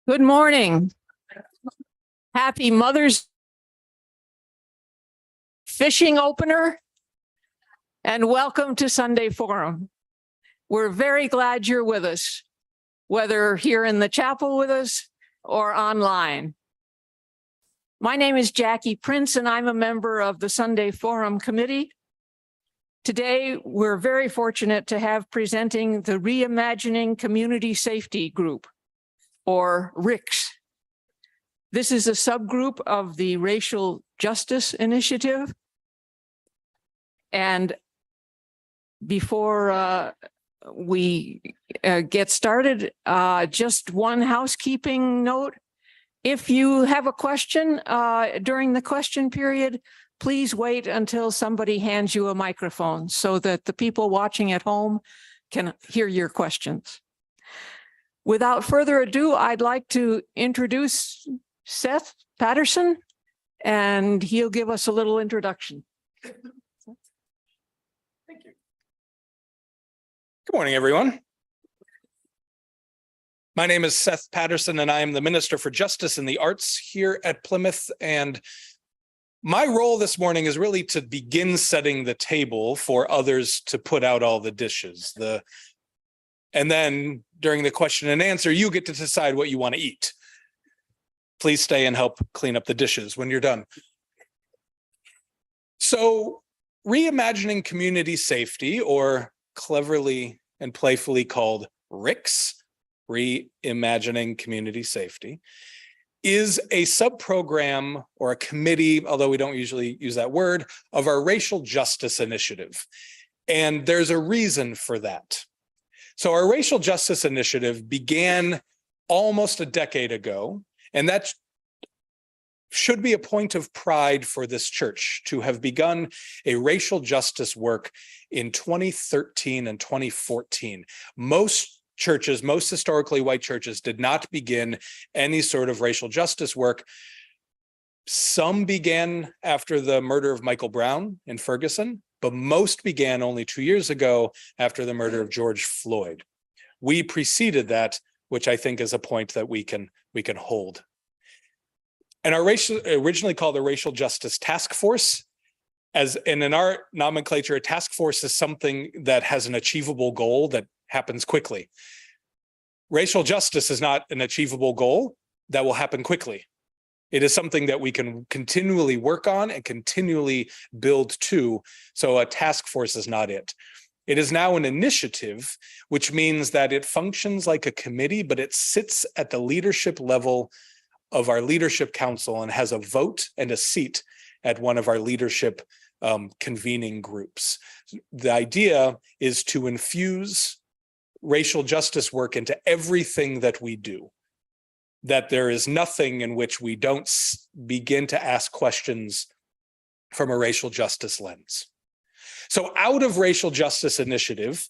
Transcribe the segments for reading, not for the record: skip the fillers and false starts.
Good morning. Happy Mother's fishing opener, and welcome to Sunday Forum. We're very glad you're with us, whether here in the chapel with us or online. My name is Jackie Prince, and I'm a member of the Sunday Forum Committee. Today, we're very fortunate to have presenting the Reimagining Community Safety Group, or RICS. This is a subgroup of the Racial Justice Initiative. And before we get started, just one housekeeping note. If you have a question during the question period, please wait until somebody hands you a microphone so that the people watching at home can hear your questions. Without further ado, I'd like to introduce Seth Patterson, and he'll give us a little introduction. Thank you. Good morning, everyone. My name is Seth Patterson, and I am the Minister for Justice and the Arts here at Plymouth. And my role this morning is really to begin setting the table for others to put out all the dishes. And then during the question and answer, you get to decide what you want to eat. Please stay and help clean up the dishes when you're done. So, Reimagining Community Safety, or cleverly and playfully called RICS, Reimagining Community Safety, is a subprogram or a committee, although we don't usually use that word, of our Racial Justice Initiative. And there's a reason for that. So our Racial Justice Initiative began almost a decade ago, and that should be a point of pride for this church to have begun a racial justice work in 2013 and 2014. Most churches, most historically white churches, did not begin any sort of racial justice work. Some began after the murder of Michael Brown in Ferguson, but most began only 2 years ago after the murder of George Floyd. We preceded that, which I think is a point that we can hold. And our originally called the Racial Justice Task Force, and in our nomenclature, a task force is something that has an achievable goal that happens quickly. Racial justice is not an achievable goal that will happen quickly. It is something that we can continually work on and continually build to. So a task force is not it. It is now an initiative, which means that it functions like a committee, but it sits at the leadership level of our leadership council and has a vote and a seat at one of our leadership convening groups. The idea is to infuse racial justice work into everything that we do, that there is nothing in which we don't begin to ask questions from a racial justice lens. So out of Racial Justice Initiative,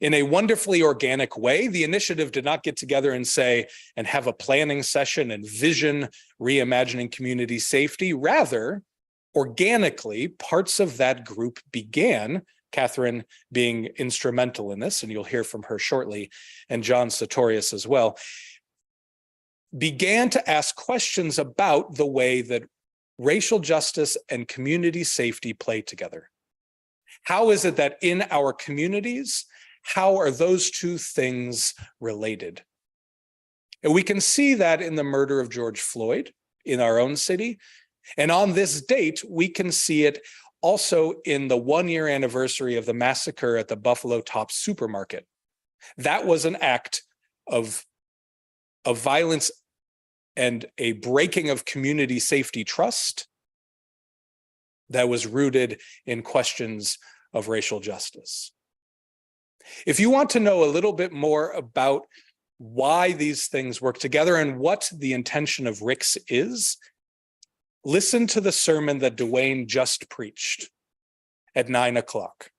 in a wonderfully organic way, the initiative did not get together and say, and have a planning session and vision reimagining community safety. Rather, organically, parts of that group began, Catherine being instrumental in this, and you'll hear from her shortly, and John Sartorius as well, began to ask questions about the way that racial justice and community safety play together. How is it that in our communities, how are those two things related? And we can see that in the murder of George Floyd in our own city. And on this date, we can see it also in the 1-year anniversary of the massacre at the Buffalo Top supermarket. That was an act of violence and a breaking of community safety trust that was rooted in questions of racial justice. If you want to know a little bit more about why these things work together and what the intention of RICS is, listen to the sermon that Dwayne just preached at 9 o'clock.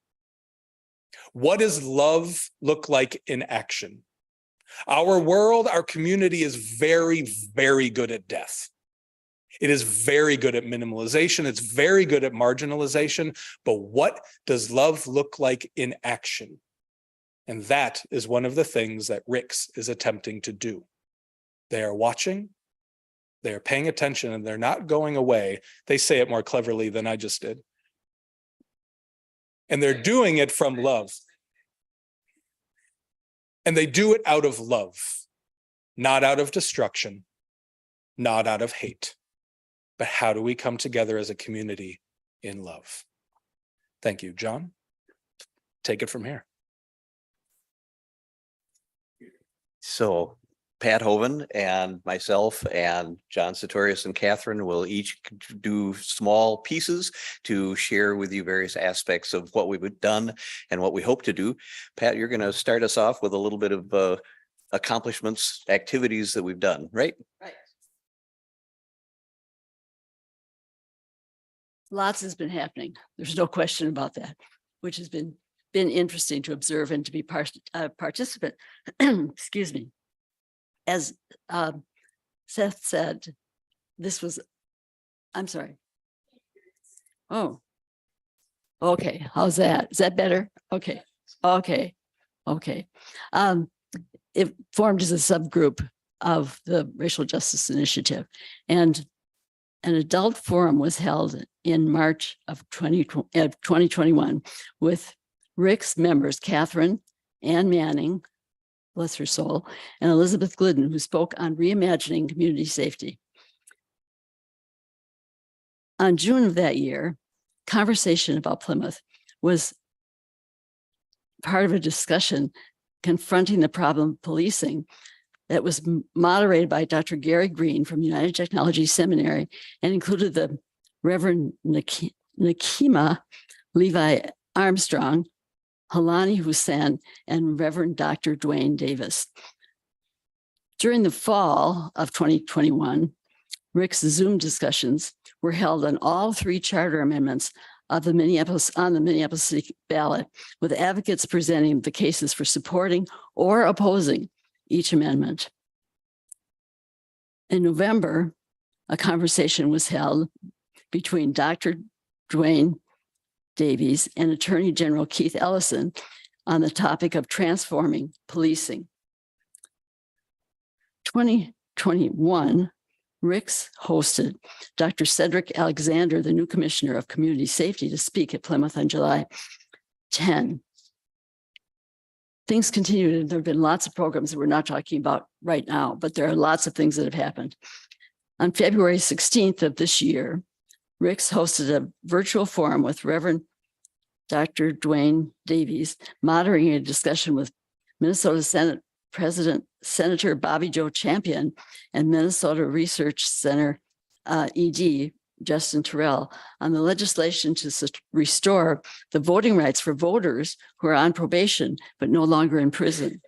What does love look like in action? Our world, our community is very, very good at death. It is very good at minimalization. It's very good at marginalization. But what does love look like in action? And that is one of the things that RICS is attempting to do. They are watching, they are paying attention, and they're not going away. They say it more cleverly than I just did. And they're doing it from love. And they do it out of love, not out of destruction, not out of hate. But how do we come together as a community in love? Thank you, John. Take it from here. So Pat Hoven and myself and John Sartorius and Catherine will each do small pieces to share with you various aspects of what we've done and what we hope to do. Pat, you're going to start us off with a little bit of accomplishments, activities that we've done, right? Right. Lots has been happening. There's no question about that, which has been interesting to observe and to be participant. Excuse me. As Seth said, this was, I'm sorry. Oh, okay. How's that? Is that better? Okay. Okay. Okay. It formed as a subgroup of the Racial Justice Initiative, and an adult forum was held in March of 2021 with RIC's members, Catherine, Ann Manning, bless her soul, and Elizabeth Glidden, who spoke on reimagining community safety. On June of that year, conversation about Plymouth was part of a discussion confronting the problem of policing that was moderated by Dr. Gary Green from United Technology Seminary and included the Reverend Nakima Levi Armstrong, Halani Hussain, and Reverend Dr. Dwayne Davis. During the fall of 2021, RIC's Zoom discussions were held on all three charter amendments of the Minneapolis City ballot, with advocates presenting the cases for supporting or opposing each amendment. In November, a conversation was held between Dr. Dwayne Davies and Attorney General Keith Ellison on the topic of transforming policing. 2021, RICS hosted Dr. Cedric Alexander, the new Commissioner of Community Safety, to speak at Plymouth on July 10. Things continued, and there have been lots of programs that we're not talking about right now, but there are lots of things that have happened. On February 16th of this year, RICS hosted a virtual forum with Reverend Dr. Dwayne Davies, moderating a discussion with Minnesota Senate President Senator Bobby Joe Champion and Minnesota Research Center ED Justin Terrell on the legislation to restore the voting rights for voters who are on probation but no longer in prison.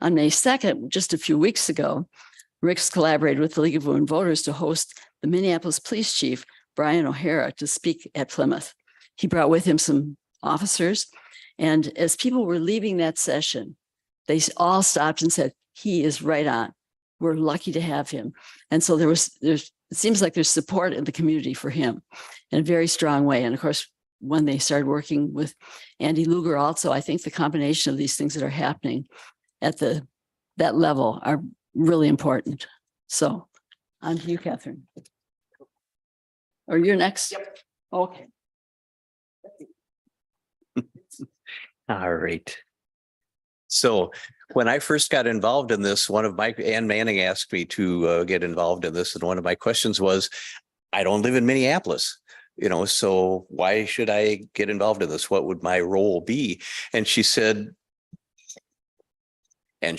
On May 2nd, just a few weeks ago, RICS collaborated with the League of Women Voters to host the Minneapolis Police Chief, Brian O'Hara, to speak at Plymouth. He brought with him some officers, and as people were leaving that session, they all stopped and said, he is right on. We're lucky to have him. And so it seems like there's support in the community for him in a very strong way. And of course, when they started working with Andy Luger also, I think the combination of these things that are happening at that level are really important. So on to you, Catherine. Or you're next? Yep. Okay. All right. So when I first got involved in this, Ann Manning asked me to get involved in this. And one of my questions was, I don't live in Minneapolis, so why should I get involved in this? What would my role be? And she said, all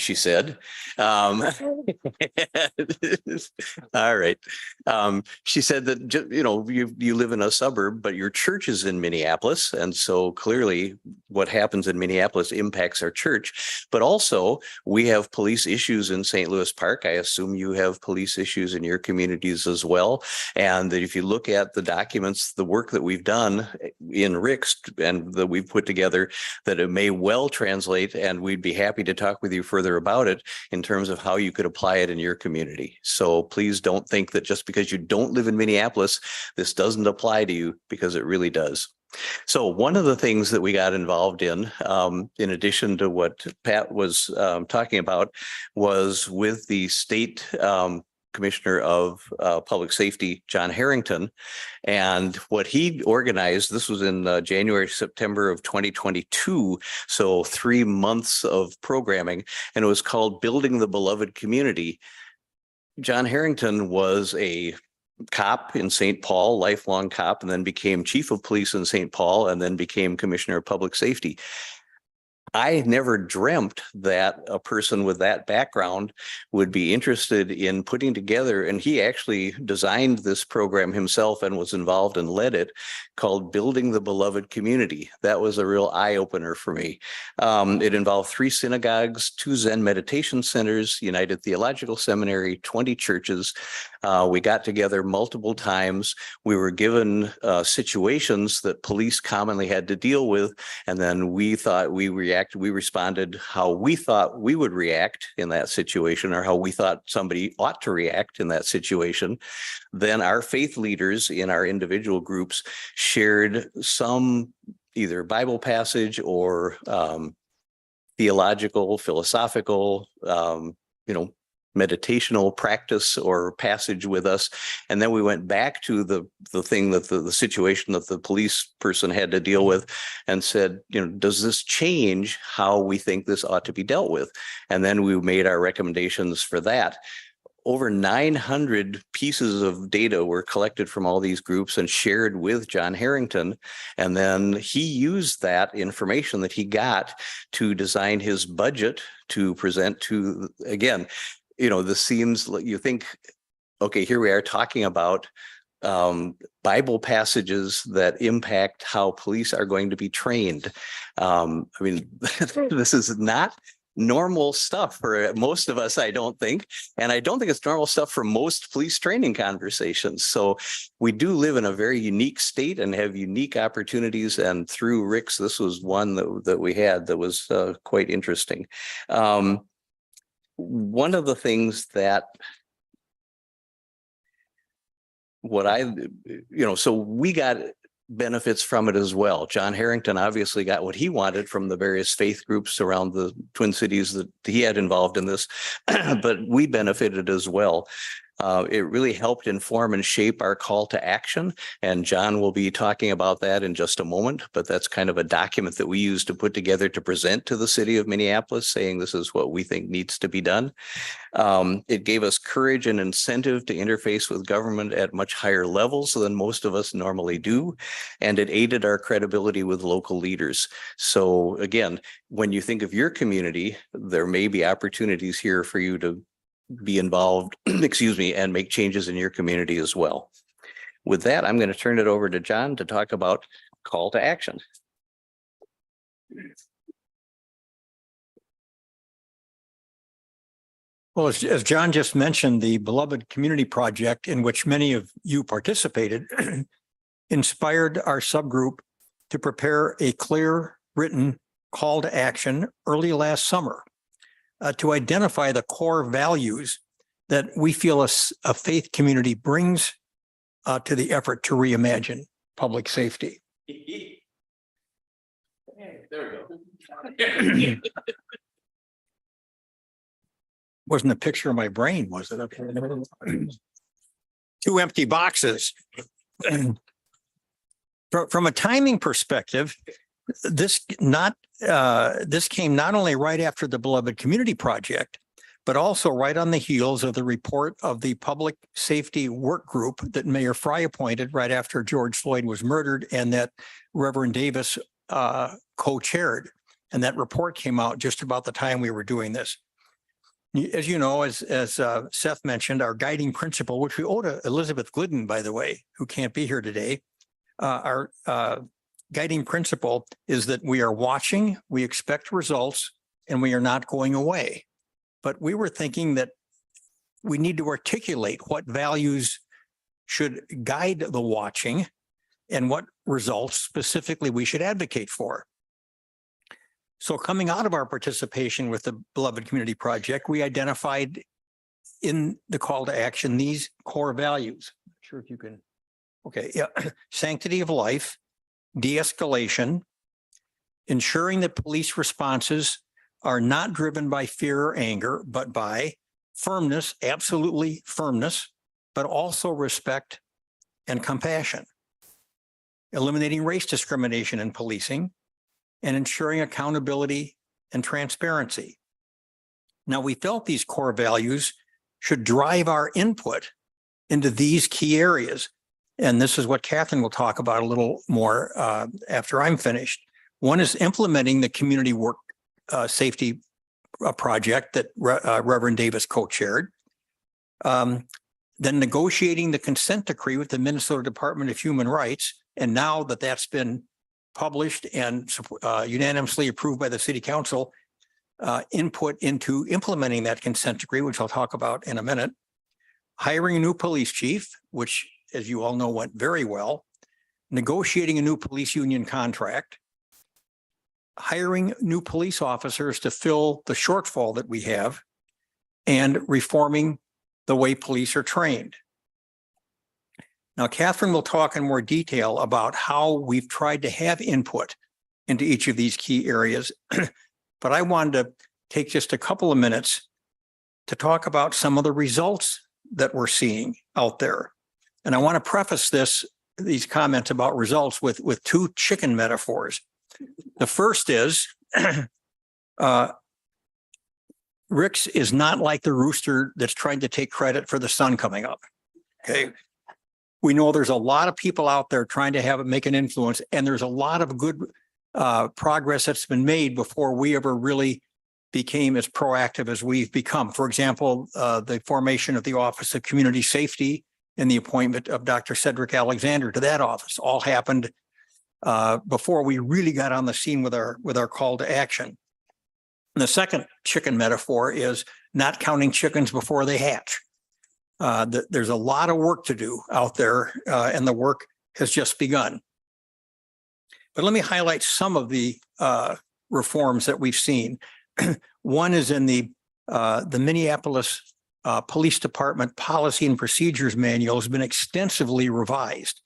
right. She said that, you live in a suburb, but your church is in Minneapolis. And so clearly what happens in Minneapolis impacts our church. But also we have police issues in St. Louis Park. I assume you have police issues in your communities as well. And that if you look at the documents, the work that we've done in RICS and that we've put together, that it may well translate, and we'd be happy to talk with you further about it in terms of how you could apply it in your community. So please don't think that just because you don't live in Minneapolis, this doesn't apply to you, because it really does. So one of the things that we got involved in addition to what Pat was talking about, was with the state Commissioner of Public Safety, John Harrington. And what he organized, this was in January, September of 2022. So 3 months of programming, and it was called Building the Beloved Community. John Harrington was a cop in St. Paul, lifelong cop, and then became chief of police in St. Paul, and then became commissioner of public safety. I never dreamt that a person with that background would be interested in putting together, and he actually designed this program himself and was involved and led it, called Building the Beloved Community. That was a real eye-opener for me. It involved 3 synagogues, 2 Zen meditation centers, United Theological Seminary, 20 churches. We got together multiple times. We were given situations that police commonly had to deal with, and then we thought we responded how we thought we would react in that situation, or how we thought somebody ought to react in that situation. Then our faith leaders in our individual groups shared some either Bible passage or theological, philosophical, meditational practice or passage with us. And then we went back to the thing that the situation that the police person had to deal with, and said, does this change how we think this ought to be dealt with? And then we made our recommendations for that. Over 900 pieces of data were collected from all these groups and shared with John Harrington. And then he used that information that he got to design his budget to present to, again, this seems like you think, okay, here we are talking about Bible passages that impact how police are going to be trained. This is not normal stuff for most of us, I don't think. And I don't think it's normal stuff for most police training conversations. So we do live in a very unique state and have unique opportunities. And through Rick's, this was one that we had that was quite interesting. One of the things that so we got benefits from it as well. John Harrington obviously got what he wanted from the various faith groups around the Twin Cities that he had involved in this, but we benefited as well. It really helped inform and shape our call to action. And John will be talking about that in just a moment, but that's kind of a document that we use to put together to present to the city of Minneapolis, saying this is what we think needs to be done. It gave us courage and incentive to interface with government at much higher levels than most of us normally do. And it aided our credibility with local leaders. So again, when you think of your community, there may be opportunities here for you to be involved, and make changes in your community as well. With that, I'm going to turn it over to John to talk about call to action. Well, as John just mentioned, the Beloved Community Project, in which many of you participated, inspired our subgroup to prepare a clear written call to action early last summer to identify the core values that we feel a faith community brings to the effort to reimagine public safety. There we go. Wasn't a picture of my brain, was it? Two empty boxes. From a timing perspective, this came not only right after the Beloved Community Project, but also right on the heels of the report of the public safety work group that Mayor Frey appointed right after George Floyd was murdered, and that Reverend Davis co-chaired. And that report came out just about the time we were doing this. As you know, as Seth mentioned, our guiding principle, which we owe to Elizabeth Glidden, by the way, who can't be here today, our guiding principle is that we are watching, we expect results, and we are not going away. But we were thinking that we need to articulate what values should guide the watching and what results specifically we should advocate for. So coming out of our participation with the Beloved Community Project, we identified in the call to action these core values. Not sure if you can, okay, yeah. Sanctity of life, de-escalation, ensuring that police responses are not driven by fear or anger, but by firmness, absolutely firmness, but also respect and compassion, eliminating race discrimination in policing, and ensuring accountability and transparency. Now, we felt these core values should drive our input into these key areas. And this is what Catherine will talk about a little more after I'm finished. One is implementing the community work safety project that Reverend Davis co-chaired. Then negotiating the consent decree with the Minnesota Department of Human Rights. And now that that's been published and unanimously approved by the city council, input into implementing that consent decree, which I'll talk about in a minute. Hiring a new police chief, which, as you all know, went very well. Negotiating a new police union contract. Hiring new police officers to fill the shortfall that we have, and reforming the way police are trained. Now, Catherine will talk in more detail about how we've tried to have input into each of these key areas, but I wanted to take just a couple of minutes to talk about some of the results that we're seeing out there. And I want to preface these comments about results with two chicken metaphors. The first is Rick's is not like the rooster that's trying to take credit for the sun coming up. Okay. We know there's a lot of people out there trying to make an influence, and there's a lot of good progress that's been made before we ever really became as proactive as we've become. For example, the formation of the Office of Community Safety and the appointment of Dr. Cedric Alexander to that office all happened before we really got on the scene with our call to action. And the second chicken metaphor is not counting chickens before they hatch. There's a lot of work to do out there, and the work has just begun. But let me highlight some of the reforms that we've seen. One is in the Minneapolis Police Department Policy and Procedures Manual has been extensively revised.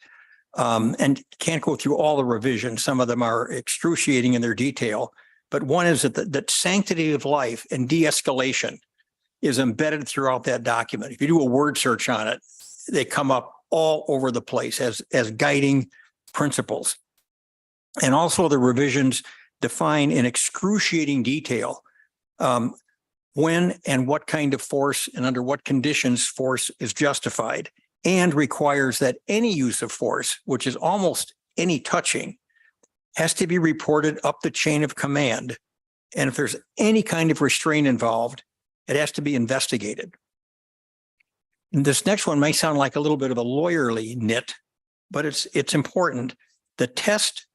And can't go through all the revisions. Some of them are excruciating in their detail. But one is that sanctity of life and de-escalation is embedded throughout that document. If you do a word search on it, they come up all over the place as guiding principles. And also the revisions define in excruciating detail when and what kind of force and under what conditions force is justified, and requires that any use of force, which is almost any touching, has to be reported up the chain of command. And if there's any kind of restraint involved, it has to be investigated. And this next one may sound like a little bit of a lawyerly nit, but it's important. The test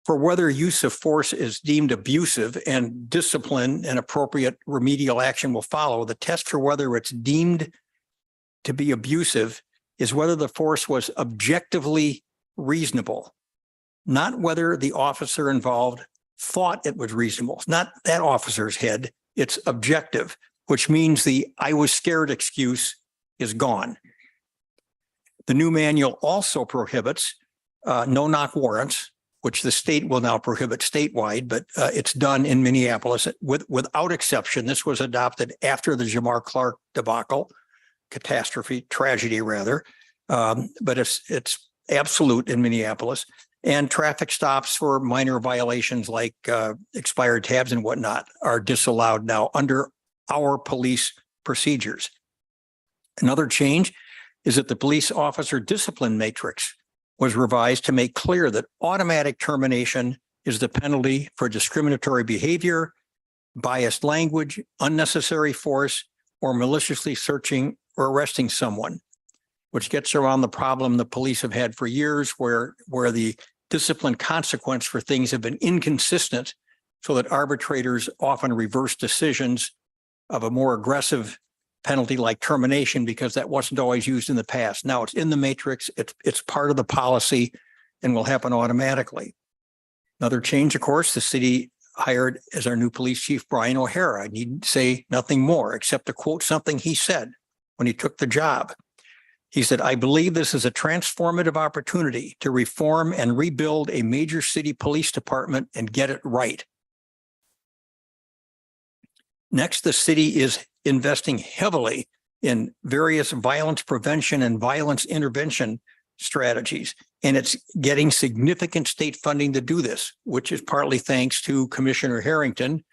for whether use of force is deemed abusive and discipline and appropriate remedial action will follow. The test for whether it's deemed to be abusive is whether the force was objectively reasonable, not whether the officer involved thought it was reasonable. It's not that officer's head, it's objective, which means the "I was scared" excuse is gone. The new manual also prohibits no-knock warrants, which the state will now prohibit statewide, but it's done in Minneapolis without exception. This was adopted after the Jamar Clark debacle, tragedy rather, but it's absolute in Minneapolis. And traffic stops for minor violations like expired tabs and whatnot are disallowed now under our police procedures. Another change is that the police officer discipline matrix was revised to make clear that automatic termination is the penalty for discriminatory behavior, biased language, unnecessary force, or maliciously searching or arresting someone, which gets around the problem the police have had for years where the discipline consequence for things have been inconsistent, so that arbitrators often reverse decisions of a more aggressive penalty like termination because that wasn't always used in the past. Now it's in the matrix, it's part of the policy and will happen automatically. Another change, of course, the city hired as our new police chief, Brian O'Hara. I need say nothing more except to quote something he said when he took the job. He said, I believe this is a transformative opportunity to reform and rebuild a major city police department and get it right. Next, the city is investing heavily in various violence prevention and violence intervention strategies, and it's getting significant state funding to do this, which is partly thanks to Commissioner Harrington,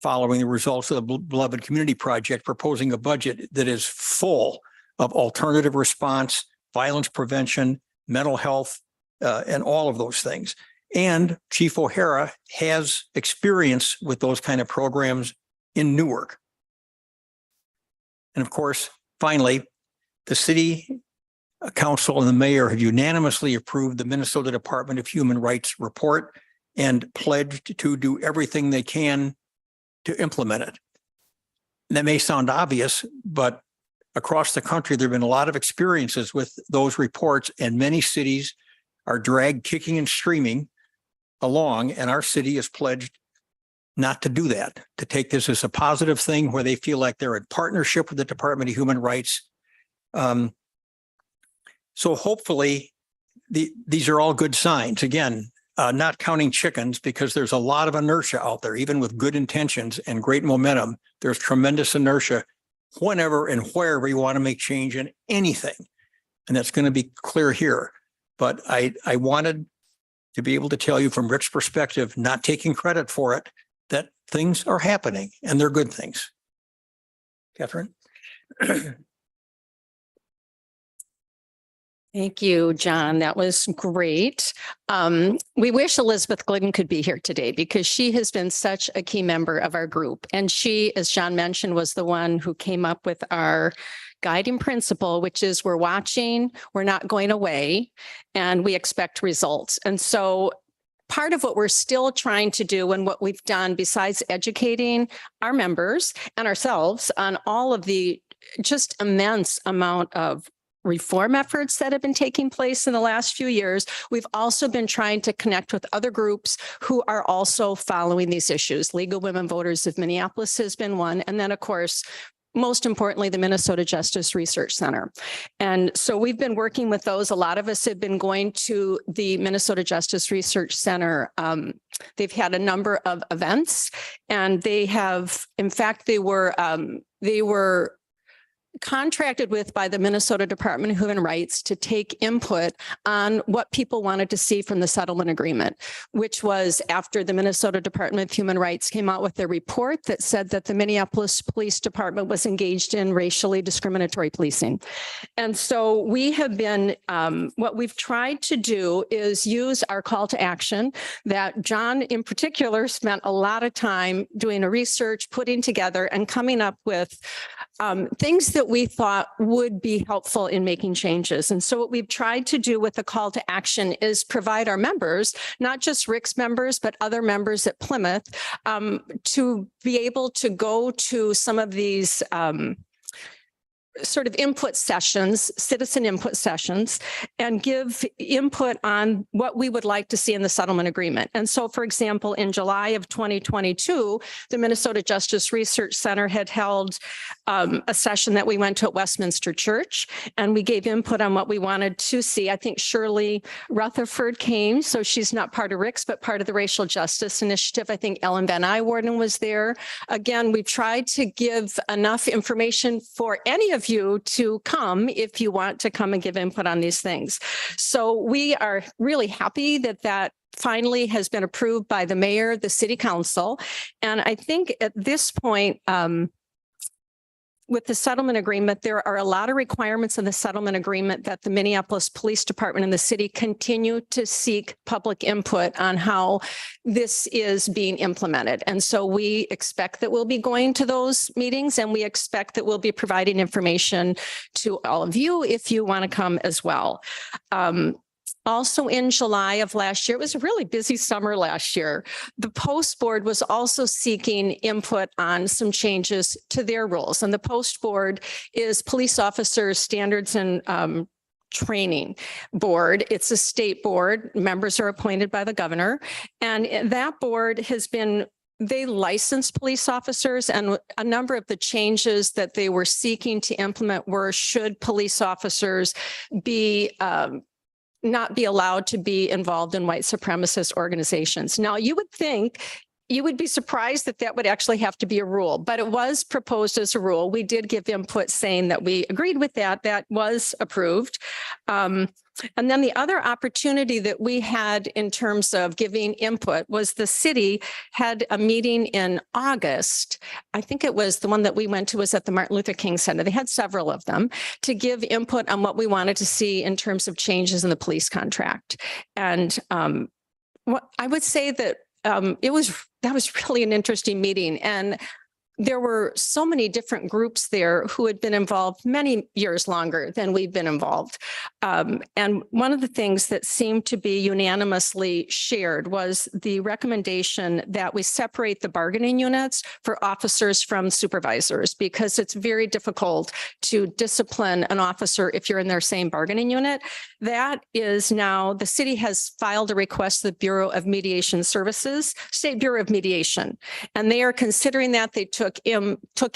following the results of the Beloved Community Project, proposing a budget that is full of alternative response, violence prevention, mental health, and all of those things. And Chief O'Hara has experience with those kind of programs in Newark. And of course, finally, the city council and the mayor have unanimously approved the Minnesota Department of Human Rights report and pledged to do everything they can to implement it. That may sound obvious, but across the country, there have been a lot of experiences with those reports, and many cities are dragged kicking and screaming along, and our city has pledged not to do that, to take this as a positive thing where they feel like they're in partnership with the Department of Human Rights. So hopefully these are all good signs. Again, not counting chickens, because there's a lot of inertia out there, even with good intentions and great momentum. There's tremendous inertia whenever and wherever you want to make change in anything. And that's going to be clear here. But I wanted to be able to tell you from Rick's perspective, not taking credit for it, that things are happening and they're good things. Catherine? Thank you, John. That was great. We wish Elizabeth Glidden could be here today because she has been such a key member of our group. And she, as John mentioned, was the one who came up with our guiding principle, which is we're watching, we're not going away, and we expect results. And so part of what we're still trying to do and what we've done, besides educating our members and ourselves on all of the just immense amount of reform efforts that have been taking place in the last few years, we've also been trying to connect with other groups who are also following these issues. League of Women Voters of Minneapolis has been one. And then, of course, most importantly, the Minnesota Justice Research Center. And so we've been working with those. A lot of us have been going to the Minnesota Justice Research Center. They've had a number of events, and they have, in fact, they were contracted with by the Minnesota Department of Human Rights to take input on what people wanted to see from the settlement agreement, which was after the Minnesota Department of Human Rights came out with their report that said that the Minneapolis Police Department was engaged in racially discriminatory policing. And so we have been, what we've tried to do is use our call to action that John in particular spent a lot of time doing a research, putting together and coming up with things that we thought would be helpful in making changes. And so what we've tried to do with the call to action is provide our members, not just Rick's members, but other members at Plymouth, to be able to go to some of these sort of input sessions, citizen input sessions, and give input on what we would like to see in the settlement agreement. And so, for example, in July of 2022, the Minnesota Justice Research Center had held a session that we went to at Westminster Church, and we gave input on what we wanted to see. I think Shirley Rutherford came, so she's not part of Rick's, but part of the Racial Justice Initiative. I think Ellen Van Iwarden was there. Again, we've tried to give enough information for any of you to come if you want to come and give input on these things. So we are really happy that that finally has been approved by the mayor, the city council. And I think at this point, with the settlement agreement, there are a lot of requirements in the settlement agreement that the Minneapolis Police Department and the city continue to seek public input on how this is being implemented. And so we expect that we'll be going to those meetings, and we expect that we'll be providing information to all of you if you want to come as well. Also in July of last year, it was a really busy summer last year, the Post Board was also seeking input on some changes to their rules. And the Post Board is Police Officers Standards and Training Board. It's a state board. Members are appointed by the governor. And that board has been they licensed police officers, and a number of the changes that they were seeking to implement were, should police officers be not be allowed to be involved in white supremacist organizations. Now, you would think, you would be surprised that that would actually have to be a rule, but it was proposed as a rule. We did give input saying that we agreed with that. That was approved. And then the other opportunity that we had in terms of giving input was the city had a meeting in August. I think it was the one that we went to was at the Martin Luther King Center. They had several of them to give input on what we wanted to see in terms of changes in the police contract. And what I would say that that was really an interesting meeting. And there were so many different groups there who had been involved many years longer than we've been involved. And one of the things that seemed to be unanimously shared was the recommendation that we separate the bargaining units for officers from supervisors, because it's very difficult to discipline an officer if you're in their same bargaining unit. That is now, the city has filed a request to the Bureau of Mediation Services, State Bureau of Mediation, and they are considering that. They took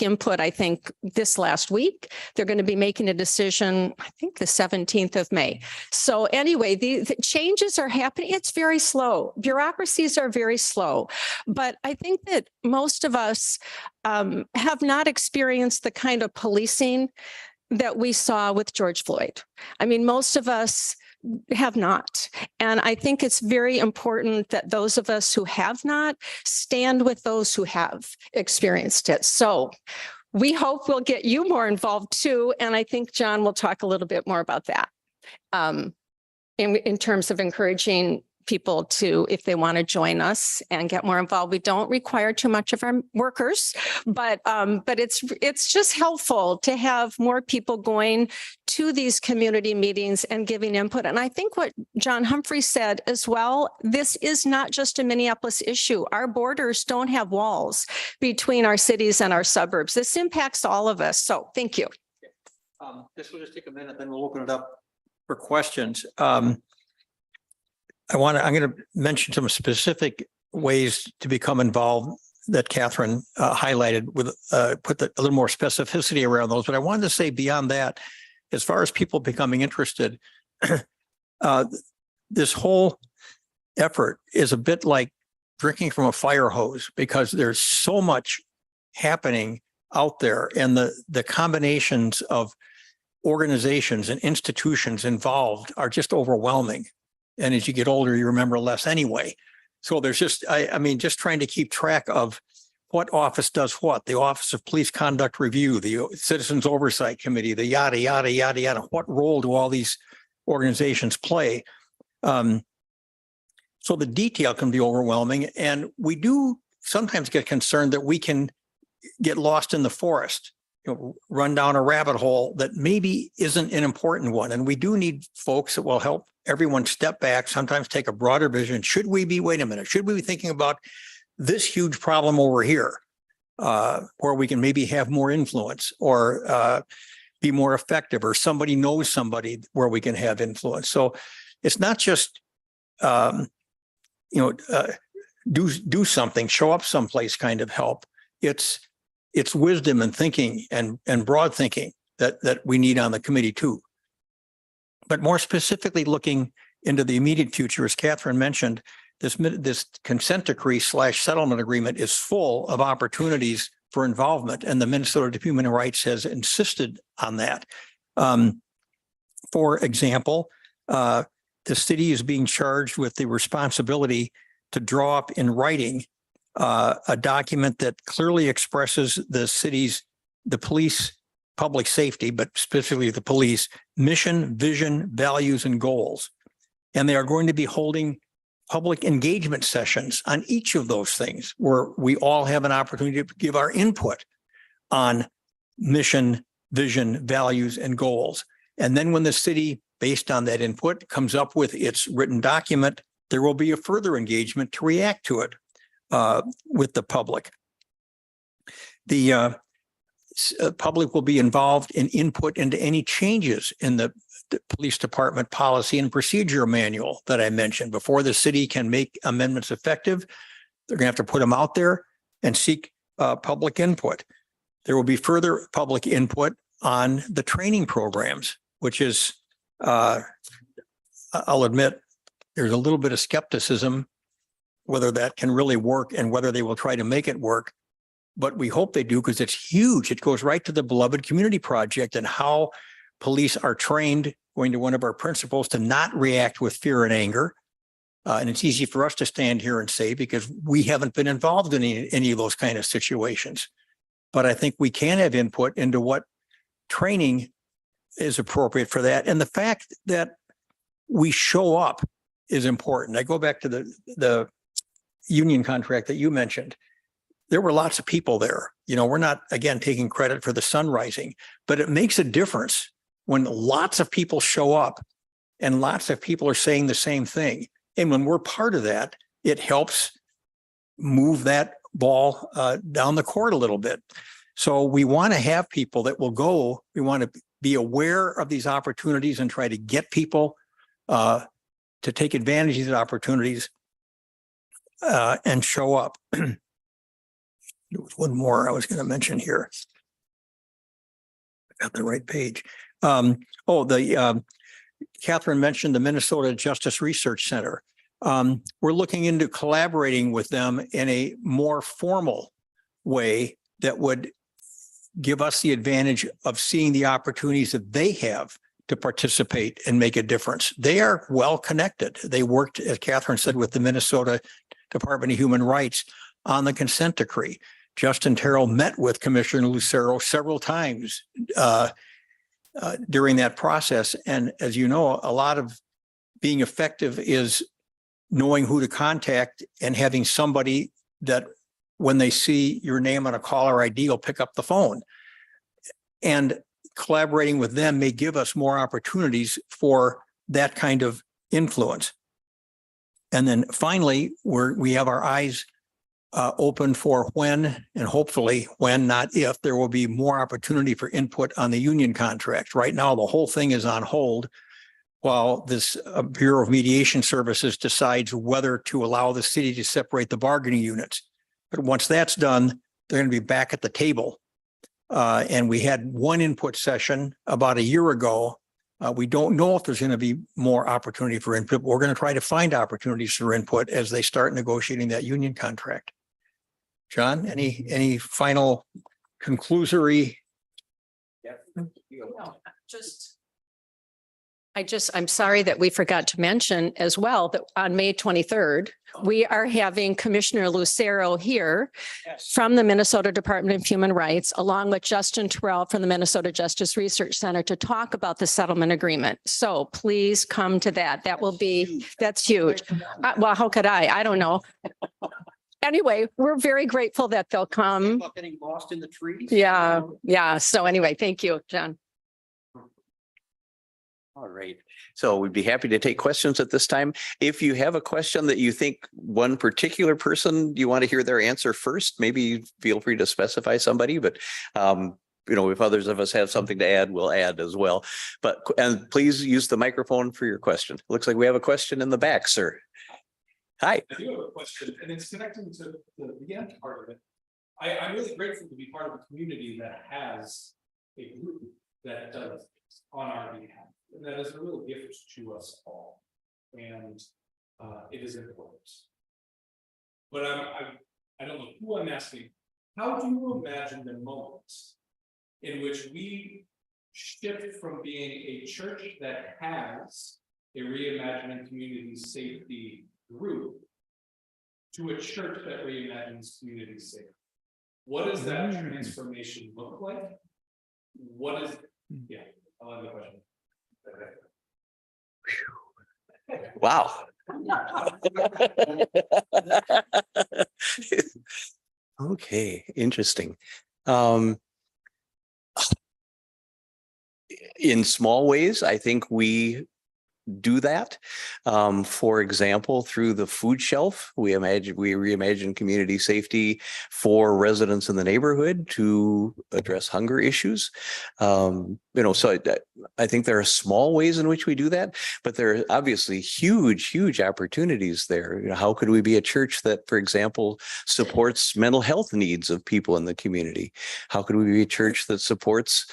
input, I think, this last week. They're going to be making a decision, I think, the 17th of May. So anyway, the changes are happening. It's very slow. Bureaucracies are very slow. But I think that most of us have not experienced the kind of policing that we saw with George Floyd. I mean, most of us have not. And I think it's very important that those of us who have not stand with those who have experienced it. So we hope we'll get you more involved too. And I think John will talk a little bit more about that in terms of encouraging people to, if they want to join us and get more involved. We don't require too much of our workers, but it's just helpful to have more people going to these community meetings and giving input. And I think what John Humphrey said as well, this is not just a Minneapolis issue. Our borders don't have walls between our cities and our suburbs. This impacts all of us. So thank you. This will just take a minute, then we'll open it up for questions. I'm going to mention some specific ways to become involved that Catherine highlighted with put a little more specificity around those. But I wanted to say beyond that, as far as people becoming interested, this whole effort is a bit like drinking from a fire hose, because there's so much happening out there, and the combinations of organizations and institutions involved are just overwhelming. And as you get older, you remember less anyway. So there's just, I mean, just trying to keep track of what office does what. The Office of Police Conduct Review, the Citizens Oversight Committee, the yada, yada, yada, yada. What role do all these organizations play? So the detail can be overwhelming. And we do sometimes get concerned that we can get lost in the forest, run down a rabbit hole that maybe isn't an important one. And we do need folks that will help everyone step back, sometimes take a broader vision. Should we be, wait a minute, should we be thinking about this huge problem over here, where we can maybe have more influence or be more effective, or somebody knows somebody where we can have influence. So it's not just, do something, show up someplace kind of help. It's wisdom and thinking and broad thinking that we need on the committee too. But more specifically, looking into the immediate future, as Catherine mentioned, this consent decree / settlement agreement is full of opportunities for involvement, and the Minnesota Department of Human Rights has insisted on that. For example, the city is being charged with the responsibility to draw up in writing a document that clearly expresses the police, public safety, but specifically the police mission, vision, values, and goals. And they are going to be holding public engagement sessions on each of those things, where we all have an opportunity to give our input on mission, vision, values, and goals. And then when the city, based on that input, comes up with its written document, there will be a further engagement to react to it with the public. The public will be involved in input into any changes in the police department policy and procedure manual that I mentioned. Before the city can make amendments effective, they're going to have to put them out there. and seek public input. There will be further public input on the training programs, which is, I'll admit, there's a little bit of skepticism whether that can really work and whether they will try to make it work. But we hope they do because it's huge. It goes right to the Beloved Community Project and how police are trained, going to one of our principles, to not react with fear and anger. And it's easy for us to stand here and say, because we haven't been involved in any of those kind of situations. But I think we can have input into what training is appropriate for that. And the fact that we show up is important. I go back to the union contract that you mentioned. There were lots of people there. You know, we're not, again, taking credit for the sun rising, but it makes a difference when lots of people show up and lots of people are saying the same thing. And when we're part of that, it helps move that ball down the court a little bit. So we want to have people that will go. We want to be aware of these opportunities and try to get people to take advantage of these opportunities and show up. There was one more I was going to mention here. I got the right page. Catherine mentioned the Minnesota Justice Research Center. We're looking into collaborating with them in a more formal way that would give us the advantage of seeing the opportunities that they have to participate and make a difference. They are well connected. They worked, as Catherine said, with the Minnesota Department of Human Rights on the consent decree. Justin Terrell met with Commissioner Lucero several times during that process. And as you know, a lot of being effective is knowing who to contact and having somebody that when they see your name on a caller ID will pick up the phone. And collaborating with them may give us more opportunities for that kind of influence. And then finally, we have our eyes open for when, and hopefully when, not if, there will be more opportunity for input on the union contract. Right now, the whole thing is on hold while this Bureau of Mediation Services decides whether to allow the city to separate the bargaining units. But once that's done, they're going to be back at the table. And we had one input session about a year ago. We don't know if there's going to be more opportunity for input, but we're going to try to find opportunities for input as they start negotiating that union contract. John, any final conclusory? I'm sorry that we forgot to mention as well that on May 23rd, we are having Commissioner Lucero here from the Minnesota Department of Human Rights, along with Justin Terrell from the Minnesota Justice Research Center to talk about the settlement agreement. So please come to that. That's huge. Well, how could I? I don't know. Anyway, we're very grateful that they'll come. Getting lost in the trees. Yeah. So anyway, thank you, John. All right. So we'd be happy to take questions at this time. If you have a question that you think one particular person, you want to hear their answer first, maybe feel free to specify somebody, but if others of us have something to add, we'll add as well. And please use the microphone for your question. Looks like we have a question in the back, sir. Hi. I do have a question, and it's connecting to the end part of it. I'm really grateful to be part of a community that has a group that does this on our behalf. And that is a real gift to us all. And it is important. But I don't know who I'm asking. How do you imagine the moment in which we shift from being a church that has a reimagining community safety group to a church that reimagines community safety? What does that transformation look like? What is, I'll have the question. Wow. Okay, interesting. In small ways, I think we do that. For example, through the food shelf, we reimagine community safety for residents in the neighborhood to address hunger issues. So I think there are small ways in which we do that, but there are obviously huge opportunities there. How could we be a church that, for example, supports mental health needs of people in the community? How could we be a church that supports,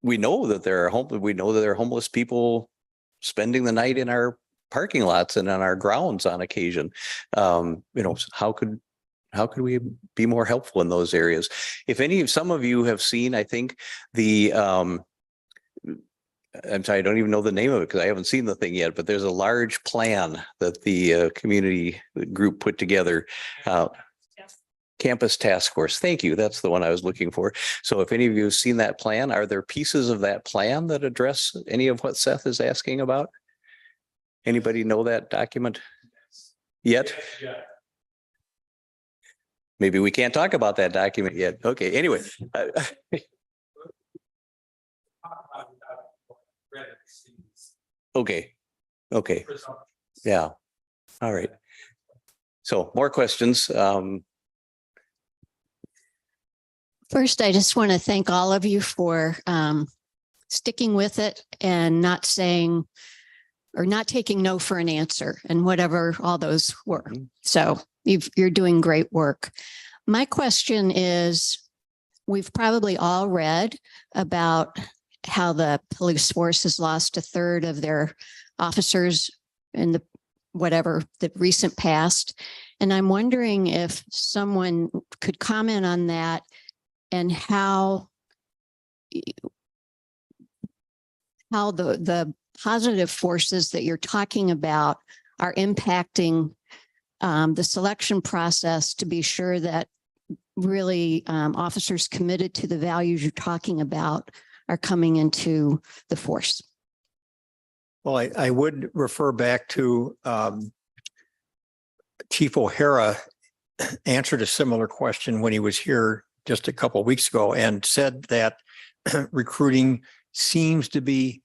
we know that there are homeless people spending the night in our parking lots and on our grounds on occasion. How could we be more helpful in those areas? If some of you have seen, I think I'm sorry, I don't even know the name of it because I haven't seen the thing yet, but there's a large plan that the community group put together. Campus Task Force. Thank you. That's the one I was looking for. So if any of you have seen that plan, are there pieces of that plan that address any of what Seth is asking about? Anybody know that document yet? Maybe we can't talk about that document yet. Okay, anyway. Okay. Yeah. All right. So more questions. First, I just want to thank all of you for sticking with it and not saying or not taking no for an answer and whatever all those were. So you're doing great work. My question is, we've probably all read about how the police force has lost a third of their officers in the recent past. And I'm wondering if someone could comment on that and how the positive forces that you're talking about are impacting the selection process to be sure that really officers committed to the values you're talking about are coming into the force. Well, I would refer back to Chief O'Hara answered a similar question when he was here just a couple of weeks ago and said that recruiting seems to be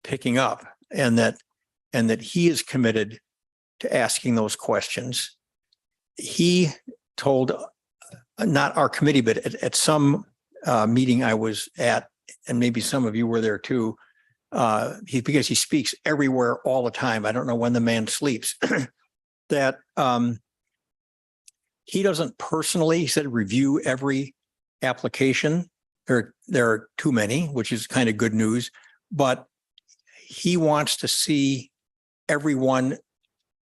picking up and that he is committed to asking those questions. He told not our committee, but at some meeting I was at, and maybe some of you were there too, because he speaks everywhere all the time. I don't know when the man sleeps, that he doesn't personally, he said, review every application. There are too many, which is kind of good news, but he wants to see everyone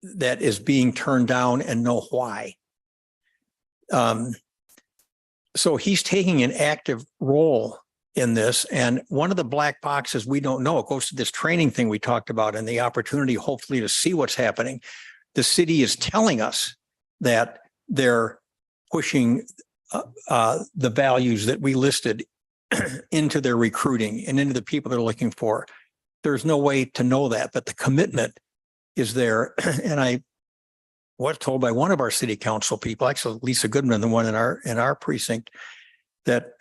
that is being turned down and know why. So he's taking an active role in this. And one of the black boxes we don't know, it goes to this training thing we talked about and the opportunity, hopefully, to see what's happening. The city is telling us that they're pushing the values that we listed into their recruiting and into the people they're looking for. There's no way to know that, but the commitment is there. And I was told by one of our city council people, actually Lisa Goodman, the one in our precinct, that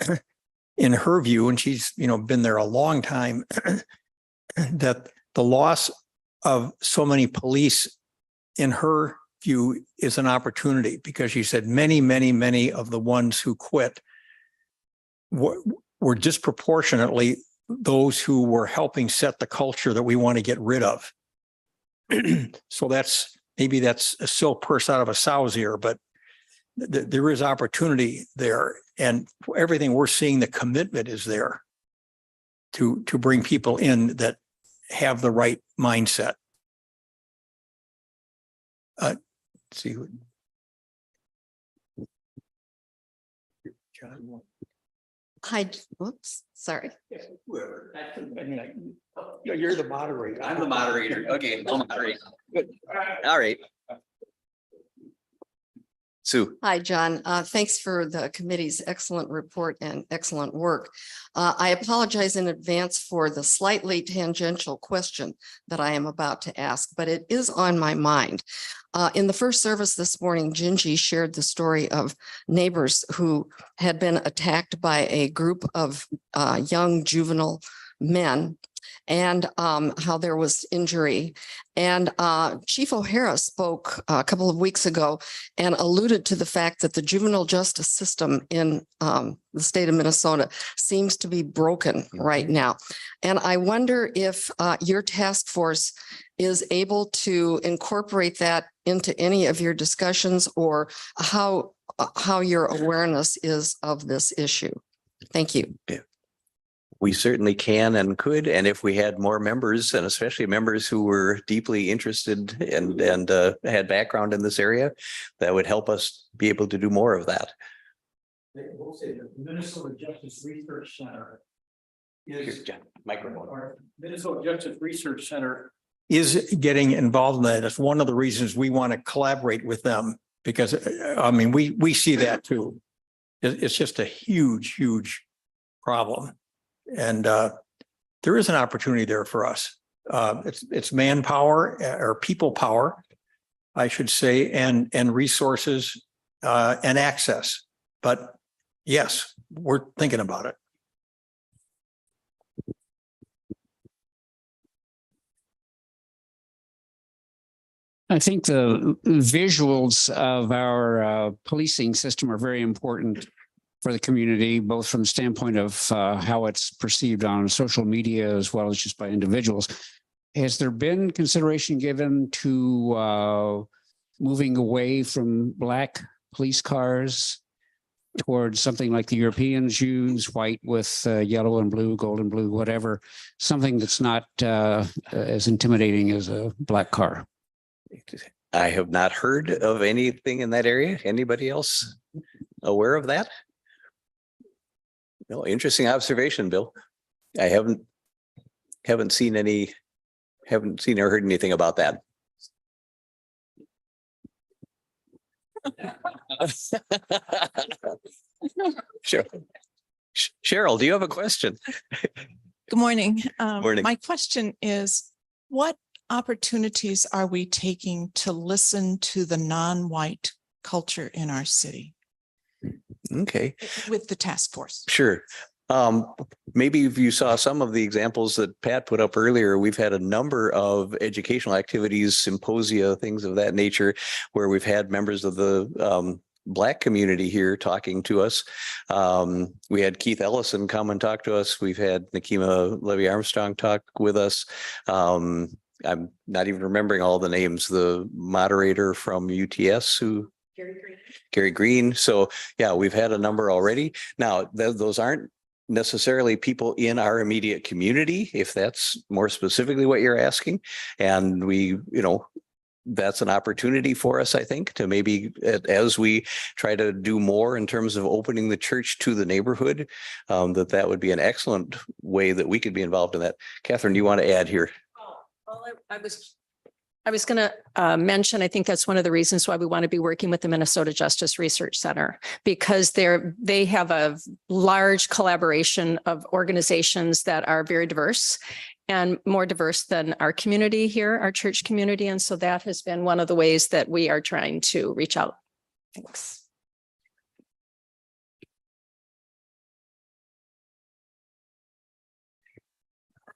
in her view, and she's been there a long time, that the loss of so many police in her view is an opportunity, because she said many of the ones who quit were disproportionately those who were helping set the culture that we want to get rid of. So maybe that's a silk purse out of a sow's ear, but there is opportunity there. And for everything we're seeing, the commitment is there to bring people in that have the right mindset. Let's see. Hi, whoops, sorry. You're the moderator. I'm the moderator. Okay, I'll moderate. Good. All right. Sue. Hi, John. Thanks for the committee's excellent report and excellent work. I apologize in advance for the slightly tangential question that I am about to ask, but it is on my mind. In the first service this morning, Gingy shared the story of neighbors who had been attacked by a group of young juvenile men and how there was injury. And Chief O'Hara spoke a couple of weeks ago and alluded to the fact that the juvenile justice system in the state of Minnesota seems to be broken right now. And I wonder if your task force is able to incorporate that into any of your discussions, or how your awareness is of this issue. Thank you. Yeah. We certainly can and could, and if we had more members, and especially members who were deeply interested and had background in this area, that would help us be able to do more of that. We'll say the Minnesota Justice Research Center is Microphone. our Minnesota Justice Research Center is getting involved in that. It's one of the reasons we want to collaborate with them, because I mean, we see that too. It's just a huge, huge problem. And there is an opportunity there for us. It's manpower or people power, I should say, and resources and access. But yes, we're thinking about it. I think the visuals of our policing system are very important for the community, both from the standpoint of how it's perceived on social media as well as just by individuals. Has there been consideration given to moving away from black police cars towards something like the Europeans use, white with yellow and blue, gold and blue, whatever, something that's not as intimidating as a black car? I have not heard of anything in that area. Anybody else aware of that? No, interesting observation, Bill. I haven't seen or heard anything about that. Sure. Cheryl, do you have a question? Good morning. Morning. My question is, what opportunities are we taking to listen to the non-white culture in our city Okay. with the task force? Sure. Maybe if you saw some of the examples that Pat put up earlier, we've had a number of educational activities, symposia, things of that nature, where we've had members of the Black community here talking to us. We had Keith Ellison come and talk to us. We've had Nakima Levy Armstrong talk with us. I'm not even remembering all the names. The moderator from UTS who Gary Green. So yeah, we've had a number already. Now, those aren't necessarily people in our immediate community, if that's more specifically what you're asking. And we, that's an opportunity for us, I think, to maybe as we try to do more in terms of opening the church to the neighborhood, that would be an excellent way that we could be involved in that. Catherine, do you want to add here? Well, I was going to mention, I think that's one of the reasons why we want to be working with the Minnesota Justice Research Center, because they have a large collaboration of organizations that are very diverse and more diverse than our community here, our church community. And so that has been one of the ways that we are trying to reach out. Thanks.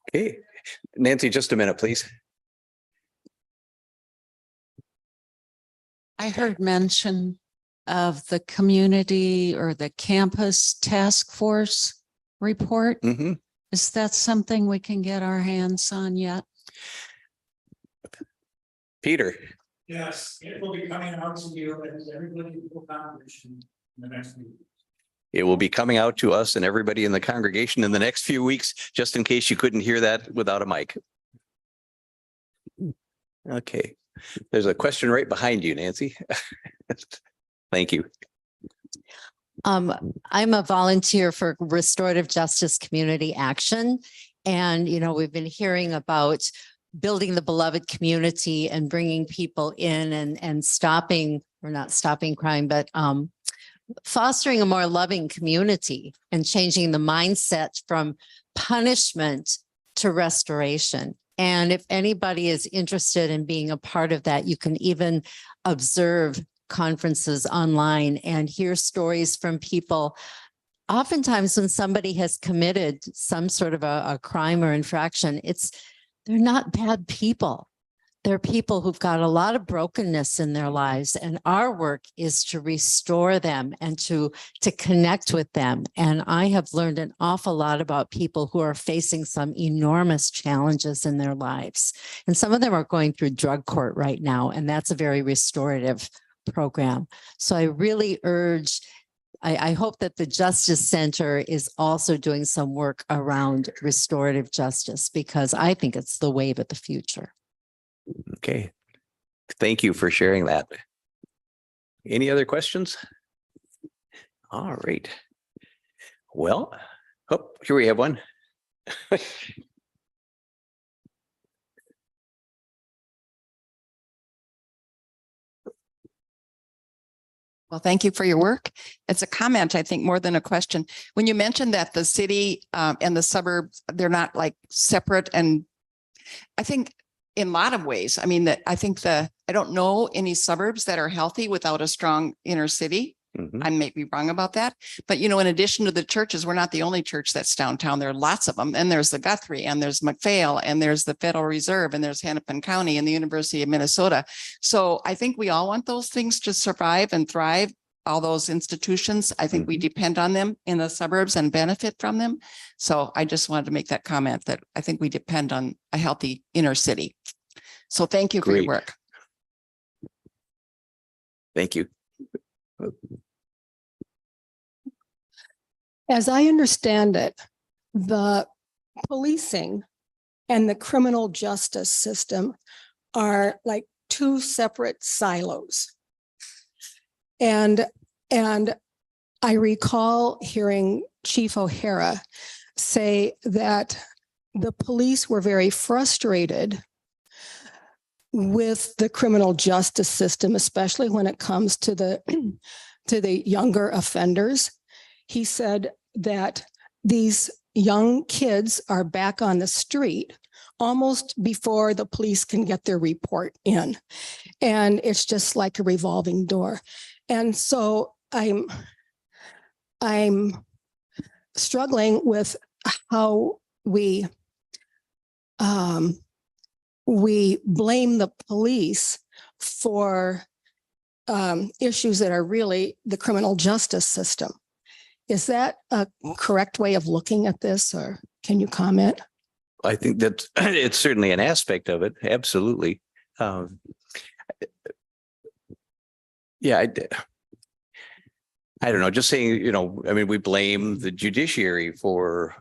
Okay. Nancy, just a minute, please. I heard mention of the community or the campus task force report. Mm-hmm. Is that something we can get our hands on yet? Peter. Yes, it will be coming out to you as everybody will in the next meeting. It will be coming out to us and everybody in the congregation in the next few weeks, just in case you couldn't hear that without a mic. Okay. There's a question right behind you, Nancy. Thank you. I'm a volunteer for Restorative Justice Community Action. And, we've been hearing about building the beloved community and bringing people in and stopping, or not stopping crime, but fostering a more loving community and changing the mindset from punishment to restoration. And if anybody is interested in being a part of that, you can even observe conferences online and hear stories from people oftentimes when somebody has committed some sort of a crime or infraction, they're not bad people. They're people who've got a lot of brokenness in their lives, and our work is to restore them and to connect with them. And I have learned an awful lot about people who are facing some enormous challenges in their lives. And some of them are going through drug court right now, and that's a very restorative program. So I really urge, I hope that the Justice Center is also doing some work around restorative justice, because I think it's the wave of the future. Okay. Thank you for sharing that. Any other questions? All right. Well, oh, here we have one. Well, thank you for your work. It's a comment, I think, more than a question. When you mentioned that the city and the suburbs, they're not like separate, and I think in a lot of ways, I mean, I don't know any suburbs that are healthy without a strong inner city. I may be wrong about that, but in addition to the churches, we're not the only church that's downtown. There are lots of them. And there's the Guthrie, and there's McPhail, and there's the Federal Reserve, and there's Hennepin County and the University of Minnesota. So I think we all want those things to survive and thrive. All those institutions, I think we depend on them in the suburbs and benefit from them. So I just wanted to make that comment that I think we depend on a healthy inner city. So thank you for your work. Thank you. As I understand it, the policing and the criminal justice system are like two separate silos. And I recall hearing Chief O'Hara say that the police were very frustrated with the criminal justice system, especially when it comes to the younger offenders. He said that these young kids are back on the street almost before the police can get their report in. And it's just like a revolving door. And so I'm struggling with how we blame the police for issues that are really the criminal justice system. Is that a correct way of looking at this, or can you comment? I think that it's certainly an aspect of it. Absolutely. Yeah, I don't know, just saying, I mean, we blame the judiciary for,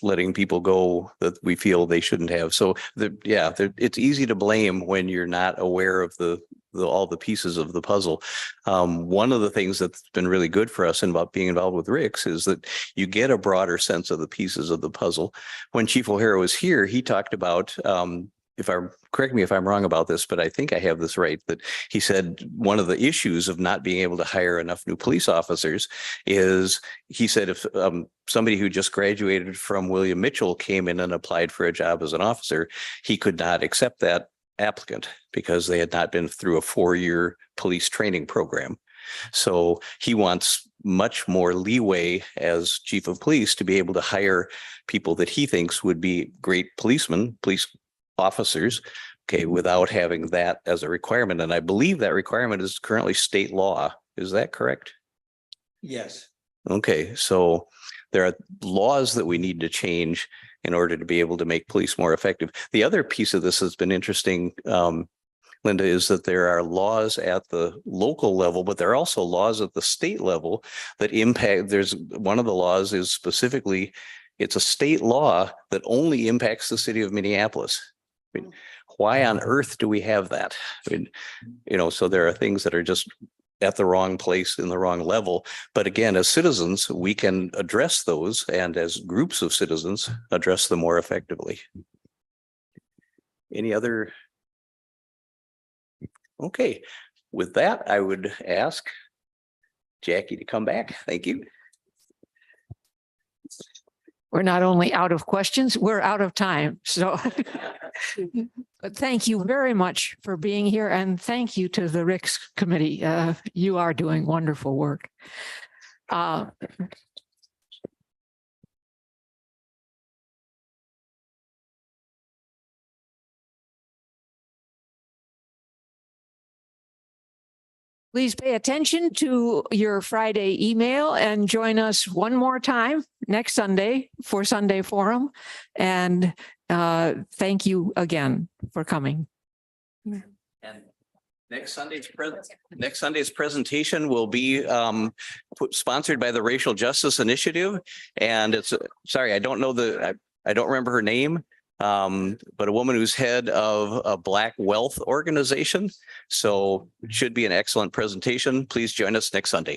letting people go that we feel they shouldn't have. So it's easy to blame when you're not aware of all the pieces of the puzzle. One of the things that's been really good for us about being involved with RICS is that you get a broader sense of the pieces of the puzzle. When Chief O'Hara was here, he talked about, correct me if I'm wrong about this, but I think I have this right, that he said one of the issues of not being able to hire enough new police officers is, he said, if somebody who just graduated from William Mitchell came in and applied for a job as an officer, he could not accept that applicant because they had not been through a 4-year police training program. So he wants much more leeway as chief of police to be able to hire people that he thinks would be great policemen, police officers, without having that as a requirement. And I believe that requirement is currently state law. Is that correct? Yes. Okay, so there are laws that we need to change in order to be able to make police more effective. The other piece of this has been interesting, Linda, is that there are laws at the local level, but there are also laws at the state level that impact. One of the laws is specifically, it's a state law that only impacts the city of Minneapolis. I mean, why on earth do we have that? I mean, so there are things that are just at the wrong place in the wrong level. But again, as citizens, we can address those, and as groups of citizens, address them more effectively. Any other? Okay, with that, I would ask Jackie to come back. Thank you. We're not only out of questions, we're out of time. So, but thank you very much for being here, and thank you to the RICS committee. You are doing wonderful work. Please pay attention to your Friday email and join us one more time next Sunday for Sunday Forum. And thank you again for coming. And next Sunday's presentation will be sponsored by the Racial Justice Initiative. And it's, sorry, I don't remember her name. But a woman who's head of a Black wealth organization. So it should be an excellent presentation. Please join us next Sunday.